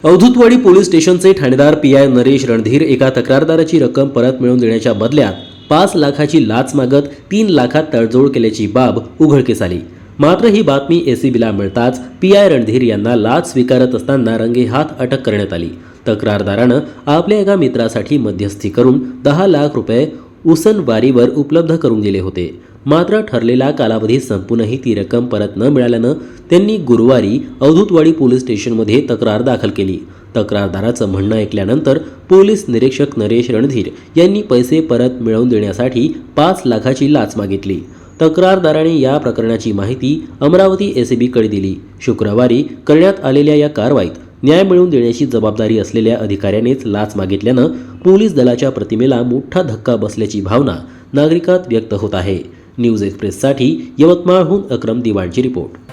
Avdhutwadi police स्टेशनचे ठाणेदार PI Naresh Randhir एका तक्रारदाराची रक्कम परत मिळवून देण्याच्या बदल्यात 5 लाखाची लाच मागत 3 लाखात तडजोड केल्याची बाब उघडकीस आली। मात्र ही बातमी एसीबीला मिळताच पीआय रणधीर यांना लाच स्वीकारत असताना रंगेहात अटक करण्यात आली। तक्रारदारानं आपल्या एका मित्रासाठी मध्यस्थी करून 10 लाख रुपये उसनवारीवर उपलब्ध करून दिले होते। मात्र ठरलेला कालावधी संपूनही ती रक्कम परत न मिळाल्यानं त्यांनी गुरुवारी अवधूतवाडी पोलीस स्टेशनमध्ये तक्रार दाखल केली। तक्रारदाराचं म्हणणं ऐकल्यानंतर पोलीस निरीक्षक नरेश रणधीर यांनी पैसे परत मिळवून देण्यासाठी 5 लाखाची लाच मागितली। तक्रारदाराने या प्रकरणाची माहिती अमरावती एसीबीकडे दिली। शुक्रवारी करण्यात आलेल्या या कारवाईत न्याय मिळवून देण्याची जबाबदारी असलेल्या अधिकाऱ्यानेच लाच मागितल्यानं पोलीस दलाच्या प्रतिमेला मोठा धक्का बसल्याची भावना नागरिकात व्यक्त होत आहे। न्यूज एक्सप्रेससाठी यवतमाळहून अक्रम दिवाणची रिपोर्ट।